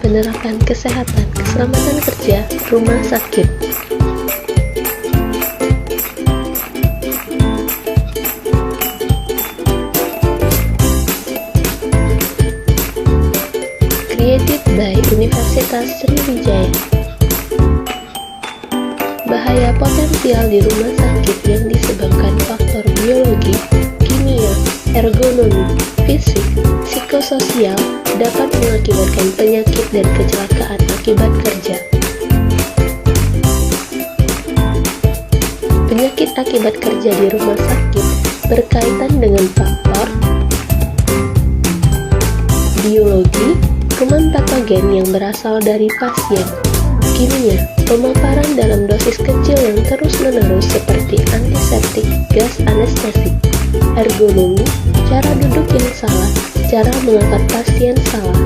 penerapan kesehatan keselamatan kerja rumah sakit. Created by Universitas Sriwijaya. Bahaya potensial di rumah sakit yang disebabkan faktor biologi, kimia, ergonomi, fisik, psikososial dapat mengakibatkan penyakit dan kecelakaan akibat kerja. Penyakit akibat kerja di rumah sakit berkaitan dengan faktor biologi, kuman patogen yang berasal dari pasien, kimia, pemaparan dalam dosis kecil yang terus-menerus seperti antiseptik, gas anestesi, ergonomi, cara duduk yang salah, cara mengangkat pasien salah.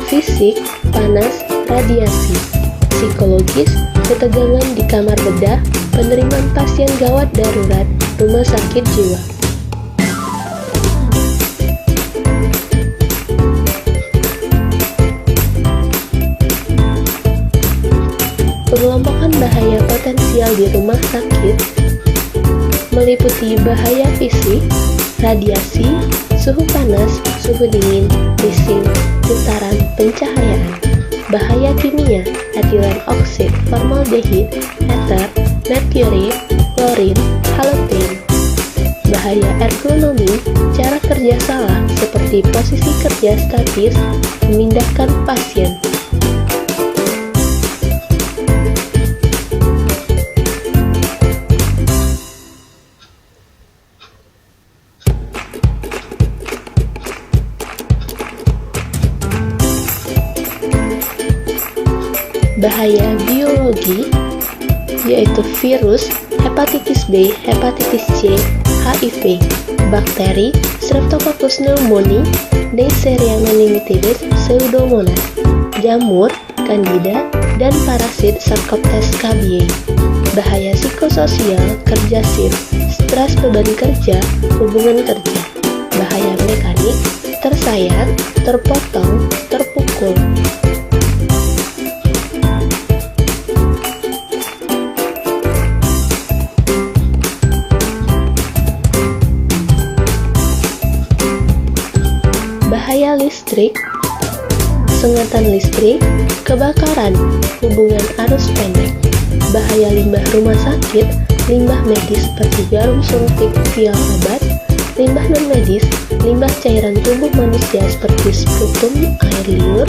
Fisik, panas, radiasi. Psikologis, ketegangan di kamar bedah, penerimaan pasien gawat darurat, rumah sakit jiwa. Pengelompokan bahaya potensial di rumah sakit meliputi bahaya fisik, radiasi, suhu panas, suhu dingin, bising, getaran, pencahayaan. Bahaya kimia, etilen oksid, formaldehid, ether, merkuri, klorin, halogen. Bahaya ergonomi, cara kerja salah seperti posisi kerja statis, memindahkan pasien. Bahaya biologi, yaitu virus, hepatitis B, hepatitis C, HIV, bakteri, Streptococcus pneumoniae, Neisseria meningitidis, Pseudomonas, jamur, Candida, dan parasit Sarcoptes cabiai. Bahaya psikososial, kerja shift, stres beban kerja, hubungan kerja. Bahaya mekanik, tersayat, terpotong, terpukul. Bahaya listrik, sengatan listrik, kebakaran, hubungan arus pendek. Bahaya limbah rumah sakit, limbah medis seperti jarum suntik, vial obat, limbah non-medis, limbah cairan tubuh manusia seperti sputum, air liur,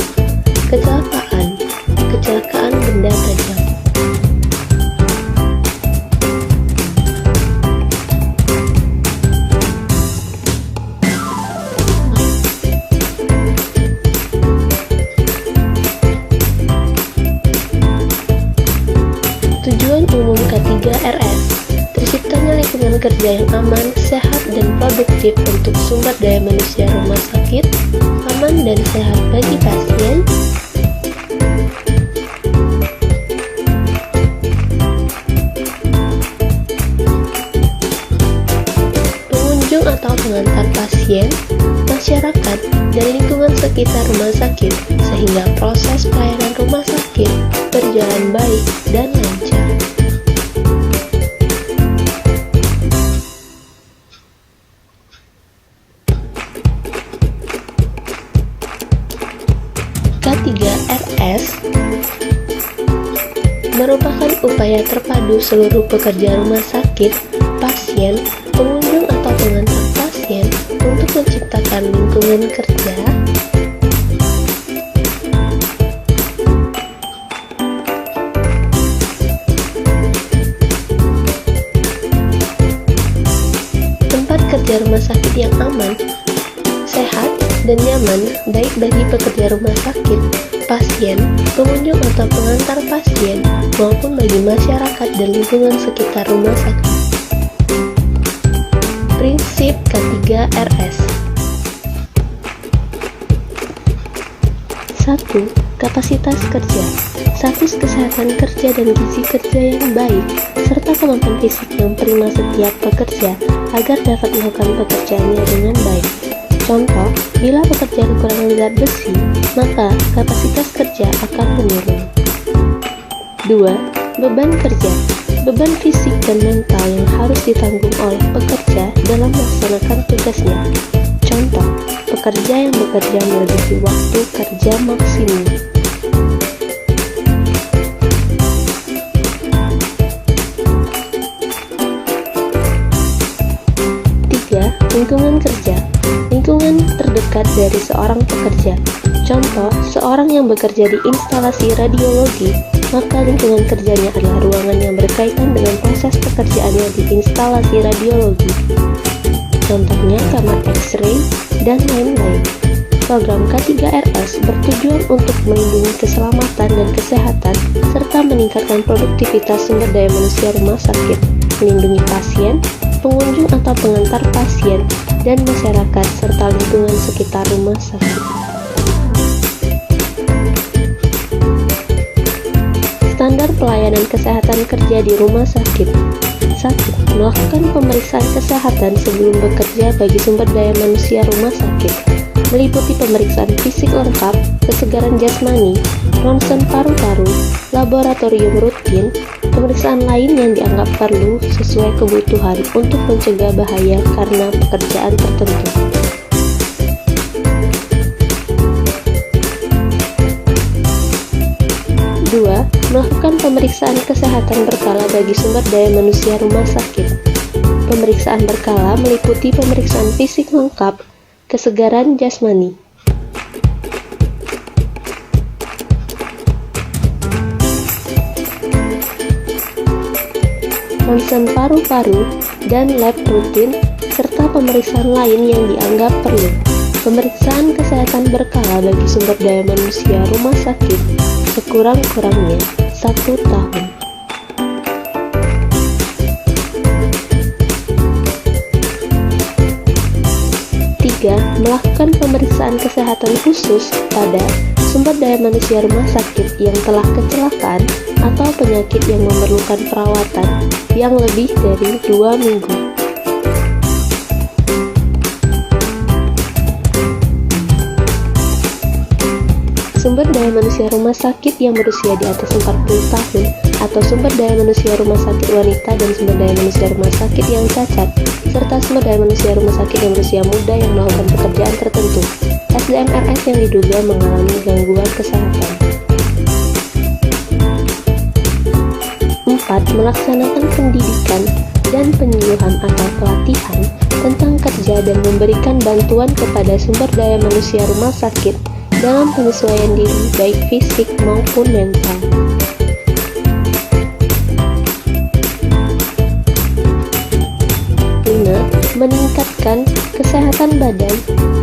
kecelakaan benda tajam. Tujuan umum K3RS, terciptanya lingkungan kerja yang aman, sehat, dan produktif untuk sumber daya manusia rumah sakit, aman dan sehat bagi pasien, pengunjung atau pengantar pasien, masyarakat, dan lingkungan sekitar rumah sakit, sehingga proses pelayanan rumah sakit berjalan baik dan lancar. K3RS merupakan upaya terpadu seluruh pekerja rumah sakit, pasien, pengunjung atau pengantar pasien untuk menciptakan lingkungan kerja kerja rumah sakit yang aman, sehat, dan nyaman baik bagi pekerja rumah sakit, pasien, pengunjung atau pengantar pasien, maupun bagi masyarakat dan lingkungan sekitar rumah sakit. Prinsip K3RS. 1. Kapasitas kerja. Status kesehatan kerja dan gizi kerja yang baik, serta kemampuan fisik yang prima setiap pekerja agar dapat melakukan pekerjaannya dengan baik. Contoh, bila pekerjaan kurang zat besi, maka kapasitas kerja akan menurun. 2. Beban kerja. Beban fisik dan mental yang harus ditanggung oleh pekerja dalam melaksanakan tugasnya. Contoh, pekerja yang bekerja melebihi waktu kerja maksimum. 3. Lingkungan kerja. Lingkungan terdekat dari seorang pekerja. Contoh, seorang yang bekerja di instalasi radiologi, maka lingkungan kerjanya adalah ruangan yang berkaitan dengan proses pekerjaannya di instalasi radiologi. Contohnya kamar X-ray dan lain-lain. Program K3RS bertujuan untuk melindungi keselamatan dan kesehatan serta meningkatkan produktivitas sumber daya manusia rumah sakit, melindungi pasien, pengunjung atau pengantar pasien, dan masyarakat serta lingkungan sekitar rumah sakit. Standar pelayanan kesehatan kerja di rumah sakit. 1. Melakukan pemeriksaan kesehatan sebelum bekerja bagi sumber daya manusia rumah sakit, meliputi pemeriksaan fisik lengkap, kesegaran jasmani, ronsen paru-paru, laboratorium rutin, pemeriksaan lain yang dianggap perlu sesuai kebutuhan untuk mencegah bahaya karena pekerjaan tertentu. 2. Melakukan pemeriksaan kesehatan berkala bagi sumber daya manusia rumah sakit. Pemeriksaan berkala meliputi pemeriksaan fisik lengkap, kesegaran jasmani. Ronsen paru-paru dan lab rutin, serta pemeriksaan lain yang dianggap perlu. Pemeriksaan kesehatan berkala bagi sumber daya manusia rumah sakit sekurang-kurangnya 1 tahun. 3. Melakukan pemeriksaan kesehatan khusus pada sumber daya manusia rumah sakit yang telah kecelakaan atau penyakit yang memerlukan perawatan yang lebih dari 2 minggu. Sumber daya manusia rumah sakit yang berusia di atas 40 tahun atau sumber daya manusia rumah sakit wanita dan sumber daya manusia rumah sakit yang cacat, serta sumber daya manusia rumah sakit yang berusia muda yang melakukan pekerjaan tertentu, SDM-RS yang diduga mengalami gangguan kesehatan. 4. Melaksanakan pendidikan dan penyuluhan atau pelatihan tentang kerja dan memberikan bantuan kepada sumber daya manusia rumah sakit dalam penyesuaian diri baik fisik maupun mental. 5. Meningkatkan kesehatan badan,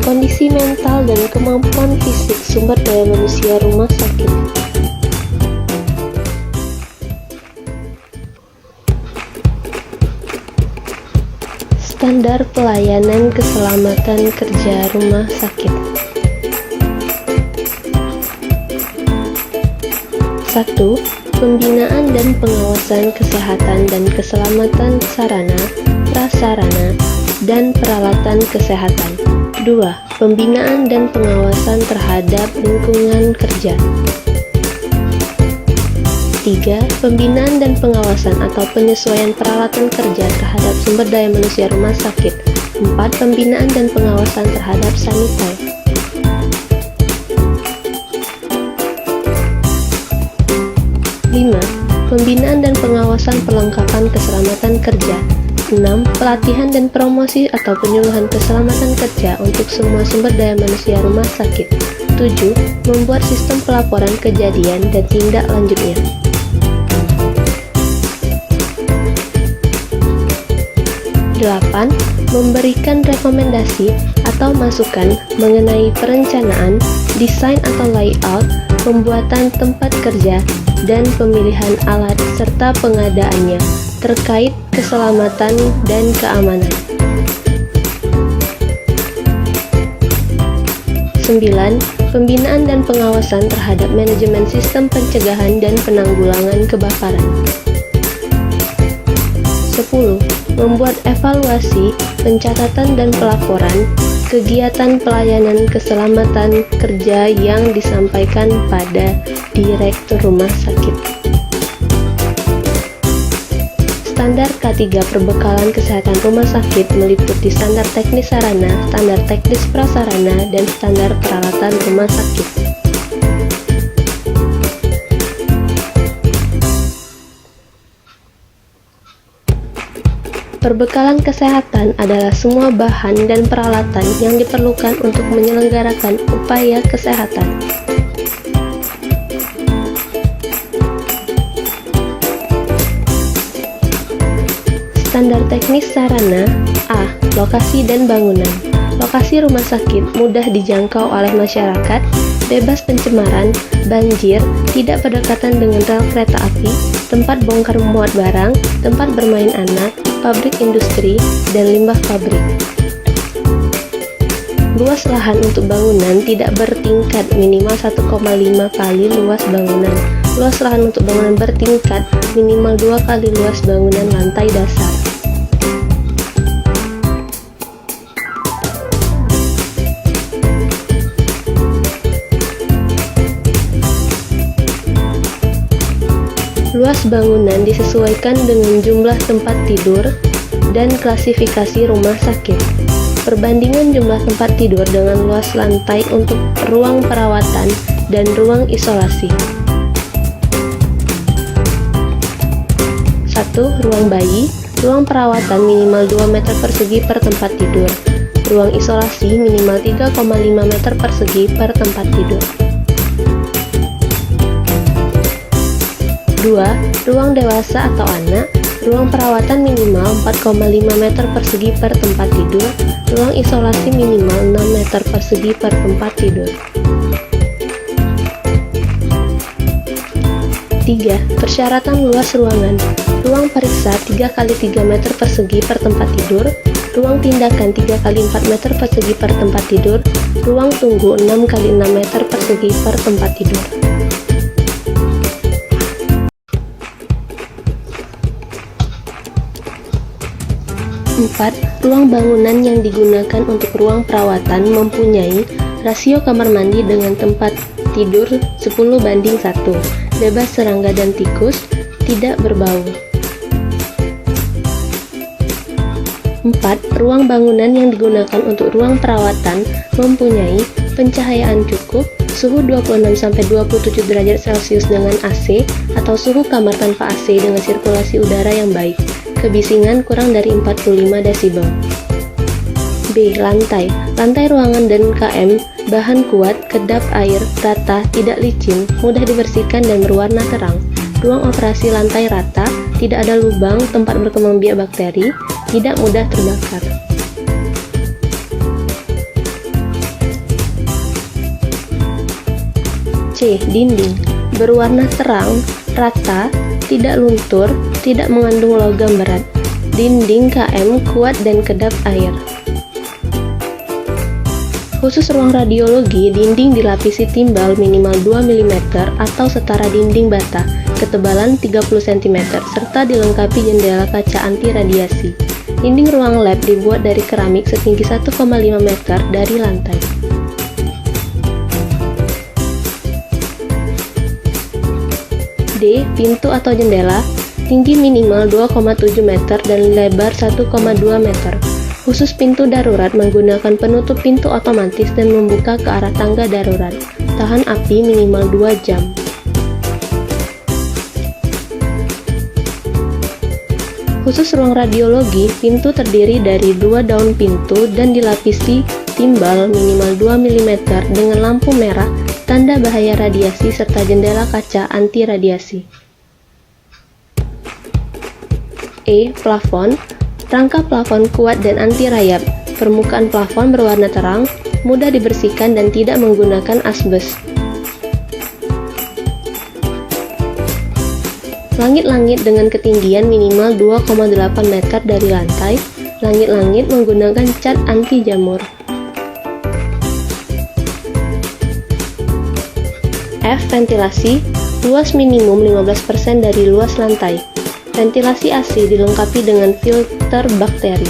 kondisi mental dan kemampuan fisik sumber daya manusia rumah sakit. Standar pelayanan keselamatan kerja rumah sakit. 1. Pembinaan dan pengawasan kesehatan dan keselamatan sarana, prasarana, dan peralatan kesehatan. 2. Pembinaan dan pengawasan terhadap lingkungan kerja. 3. Pembinaan dan pengawasan atau penyesuaian peralatan kerja terhadap sumber daya manusia rumah sakit. 4. Pembinaan dan pengawasan terhadap sanitasi. 5. Pembinaan dan pengawasan perlengkapan keselamatan kerja. 6. Pelatihan dan promosi atau penyuluhan keselamatan kerja untuk semua sumber daya manusia rumah sakit. 7. Membuat sistem pelaporan kejadian dan tindak lanjutnya. 8. Memberikan rekomendasi atau masukan mengenai perencanaan, desain atau layout, pembuatan tempat kerja, dan pemilihan alat serta pengadaannya terkait keselamatan dan keamanan. 9. Pembinaan dan pengawasan terhadap manajemen sistem pencegahan dan penanggulangan kebakaran. 10. Membuat evaluasi, pencatatan dan pelaporan kegiatan pelayanan keselamatan kerja yang disampaikan pada Direktur Rumah Sakit. Standar K3 perbekalan kesehatan rumah sakit meliputi standar teknis sarana, standar teknis prasarana, dan standar peralatan rumah sakit. Perbekalan kesehatan adalah semua bahan dan peralatan yang diperlukan untuk menyelenggarakan upaya kesehatan. Standar teknis sarana. A. Lokasi dan bangunan. Lokasi rumah sakit mudah dijangkau oleh masyarakat, bebas pencemaran, banjir, tidak berdekatan dengan rel kereta api, tempat bongkar muat barang, tempat bermain anak, pabrik industri, dan limbah pabrik. Luas lahan untuk bangunan tidak bertingkat minimal 1,5 kali luas bangunan. Luas lahan untuk bangunan bertingkat minimal 2 kali luas bangunan lantai dasar. Luas bangunan disesuaikan dengan jumlah tempat tidur dan klasifikasi rumah sakit. Perbandingan jumlah tempat tidur dengan luas lantai untuk ruang perawatan dan ruang isolasi. 1. Ruang bayi. Ruang perawatan minimal 2 meter persegi per tempat tidur. Ruang isolasi minimal 3,5 meter persegi per tempat tidur. 2. Ruang dewasa atau anak. Ruang perawatan minimal 4,5 meter persegi per tempat tidur. Ruang isolasi minimal 6 meter persegi per tempat tidur. 3. Persyaratan luas ruangan. Ruang periksa 3x3 meter persegi per tempat tidur. Ruang tindakan 3x4 meter persegi per tempat tidur. Ruang tunggu 6x6 meter persegi per tempat tidur. 4. Ruang bangunan yang digunakan untuk ruang perawatan mempunyai rasio kamar mandi dengan tempat tidur 10:1, bebas serangga dan tikus, tidak berbau. 4. Ruang bangunan yang digunakan untuk ruang perawatan mempunyai pencahayaan cukup, suhu 26-27 derajat Celcius dengan AC atau suhu kamar tanpa AC dengan sirkulasi udara yang baik. Kebisingan kurang dari 45 desibel. B. Lantai. Lantai ruangan dan KM bahan kuat, kedap air, rata, tidak licin, mudah dibersihkan dan berwarna terang. Ruang operasi lantai rata, tidak ada lubang tempat berkembang biak bakteri, tidak mudah terbakar. C. Dinding. Berwarna terang, rata, tidak luntur, tidak mengandung logam berat. Dinding KM kuat dan kedap air. Khusus ruang radiologi, dinding dilapisi timbal minimal 2 mm atau setara dinding bata, ketebalan 30 cm, serta dilengkapi jendela kaca anti radiasi. Dinding ruang lab dibuat dari keramik setinggi 1,5 meter dari lantai. D. Pintu atau jendela, tinggi minimal 2,7 meter dan lebar 1,2 meter. Khusus pintu darurat menggunakan penutup pintu otomatis dan membuka ke arah tangga darurat. Tahan api minimal 2 jam. Khusus ruang radiologi, pintu terdiri dari 2 daun pintu dan dilapisi timbal minimal 2 mm dengan lampu merah, tanda bahaya radiasi serta jendela kaca anti radiasi. E. Plafon. Rangka plafon kuat dan anti rayap. Permukaan plafon berwarna terang, mudah dibersihkan dan tidak menggunakan asbes. Langit-langit dengan ketinggian minimal 2,8 meter dari lantai. Langit-langit menggunakan cat anti jamur. F. Ventilasi. Luas minimum 15% dari luas lantai. Ventilasi AC dilengkapi dengan filter bakteri.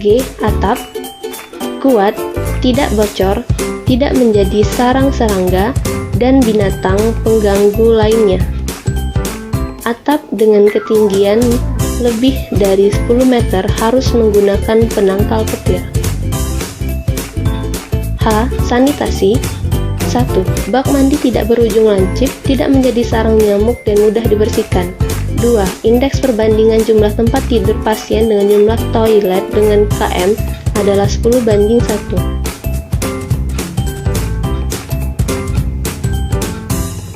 G. Atap. Kuat, tidak bocor, tidak menjadi sarang serangga, dan binatang pengganggu lainnya. Atap dengan ketinggian lebih dari 10 meter harus menggunakan penangkal petir. H. Sanitasi. 1. Bak mandi tidak berujung lancip, tidak menjadi sarang nyamuk dan mudah dibersihkan. 2. Indeks perbandingan jumlah tempat tidur pasien dengan jumlah toilet dengan KM adalah 10:1.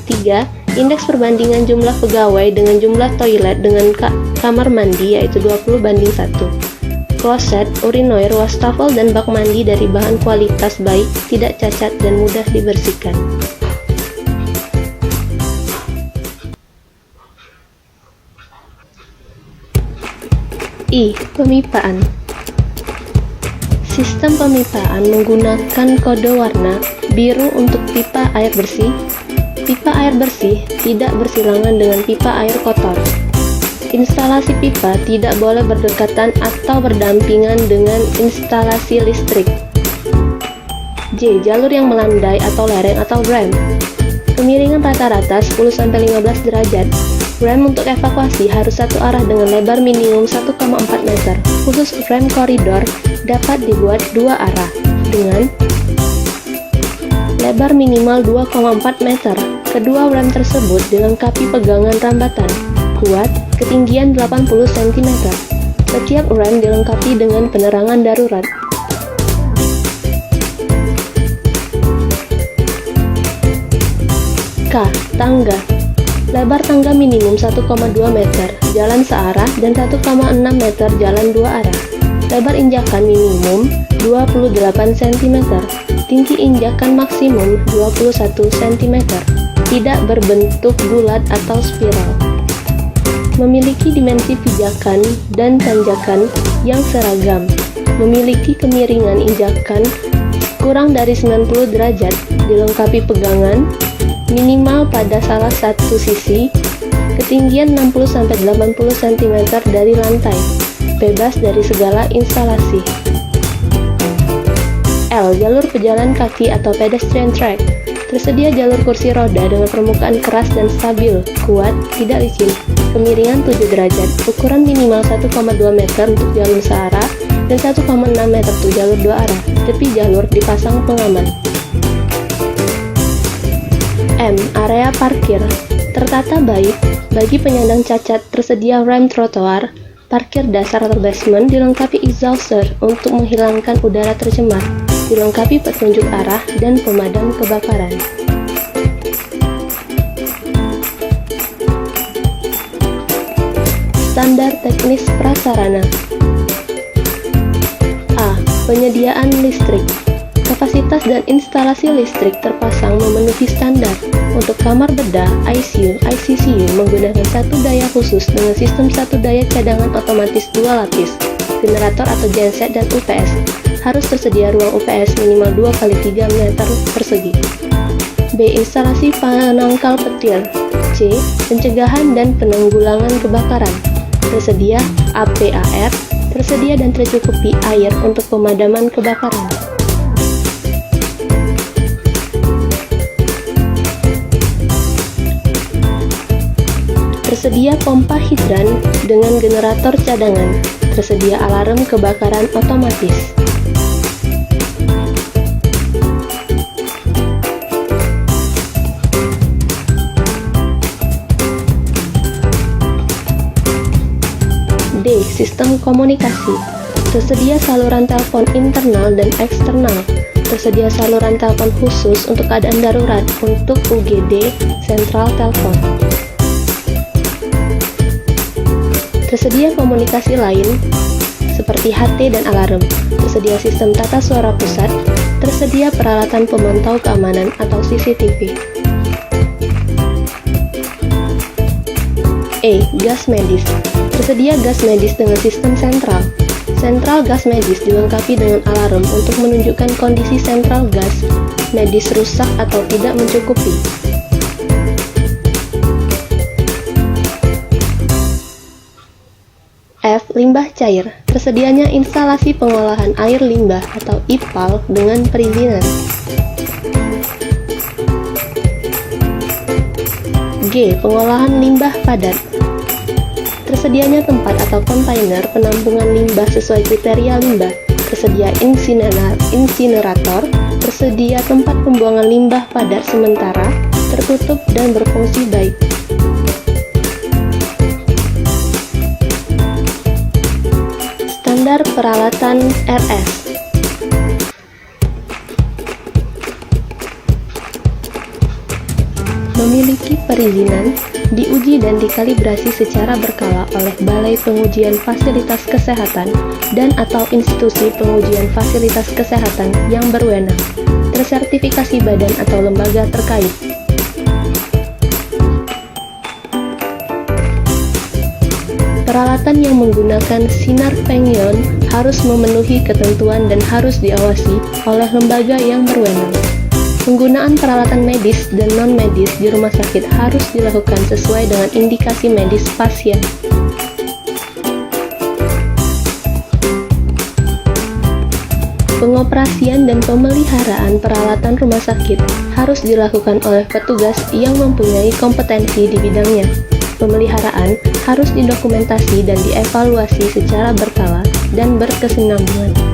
3. Indeks perbandingan jumlah pegawai dengan jumlah toilet dengan kamar mandi yaitu 20:1. Kloset, urinoir, wastafel, dan bak mandi dari bahan kualitas baik, tidak cacat, dan mudah dibersihkan. I. Pemipaan. Sistem pemipaan menggunakan kode warna biru untuk pipa air bersih. Pipa air bersih tidak bersilangan dengan pipa air kotor. Instalasi pipa tidak boleh berdekatan atau berdampingan dengan instalasi listrik. J. Jalur yang melandai atau lereng atau ramp. Kemiringan rata-rata 10-15 derajat. Ramp untuk evakuasi harus satu arah dengan lebar minimum 1,4 meter. Khusus ramp koridor dapat dibuat dua arah dengan lebar minimal 2,4 meter. Kedua ramp tersebut dilengkapi pegangan rambatan kuat, ketinggian 80 cm. Setiap ramp dilengkapi dengan penerangan darurat. K. Tangga. Lebar tangga minimum 1,2 meter, jalan searah, dan 1,6 meter jalan dua arah. Lebar injakan minimum 28 cm. Tinggi injakan maksimum 21 cm. Tidak berbentuk bulat atau spiral. Memiliki dimensi pijakan dan tanjakan yang seragam. Memiliki kemiringan injakan kurang dari 90 derajat. Dilengkapi pegangan minimal pada salah satu sisi. Ketinggian 60-80 cm dari lantai. Bebas dari segala instalasi. L. Jalur pejalan kaki atau pedestrian track. Tersedia jalur kursi roda dengan permukaan keras dan stabil, kuat, tidak licin. Kemiringan 7 derajat, ukuran minimal 1,2 meter untuk jalur searah dan 1,6 meter untuk jalur dua arah. Tepi jalur dipasang pengaman. M. Area parkir. Tertata baik, bagi penyandang cacat tersedia ramp trotoar, parkir dasar atau basement, dilengkapi exhauster untuk menghilangkan udara tercemar, dilengkapi petunjuk arah dan pemadam kebakaran. Standar teknis prasarana. A. Penyediaan listrik. Kapasitas dan instalasi listrik terpasang memenuhi standar. Untuk kamar bedah, ICU, ICCU menggunakan satu daya khusus dengan sistem satu daya cadangan otomatis dua lapis, generator atau genset, dan UPS. Harus tersedia ruang UPS minimal 2x3 meter persegi. B. Instalasi penangkal petir. C. Pencegahan dan penanggulangan kebakaran. Tersedia APAR, tersedia dan tercukupi air untuk pemadaman kebakaran. Tersedia pompa hidran dengan generator cadangan. Tersedia alarm kebakaran otomatis. D. Sistem komunikasi. Tersedia saluran telepon internal dan eksternal. Tersedia saluran telepon khusus untuk keadaan darurat untuk UGD Sentral Telepon. Tersedia komunikasi lain seperti HT dan alarm. Tersedia sistem tata suara pusat. Tersedia peralatan pemantau keamanan atau CCTV. E. Gas medis. Tersedia gas medis dengan sistem sentral. Sentral gas medis dilengkapi dengan alarm untuk menunjukkan kondisi sentral gas medis rusak atau tidak mencukupi. F. Limbah cair. Tersedianya instalasi pengolahan air limbah atau IPAL dengan perizinan. G. Pengolahan limbah padat. Tersedianya tempat atau kontainer penampungan limbah sesuai kriteria limbah. Tersedia insinerator, tersedia tempat pembuangan limbah padat sementara, tertutup dan berfungsi baik. Standar peralatan RS. Memiliki perizinan, diuji dan dikalibrasi secara berkala oleh Balai Pengujian Fasilitas Kesehatan dan atau institusi pengujian fasilitas kesehatan yang berwenang, tersertifikasi badan atau lembaga terkait. Peralatan yang menggunakan sinar pengyon harus memenuhi ketentuan dan harus diawasi oleh lembaga yang berwenang. Penggunaan peralatan medis dan non-medis di rumah sakit harus dilakukan sesuai dengan indikasi medis pasien. Pengoperasian dan pemeliharaan peralatan rumah sakit harus dilakukan oleh petugas yang mempunyai kompetensi di bidangnya. Pemeliharaan harus didokumentasi dan dievaluasi secara berkala dan berkesinambungan.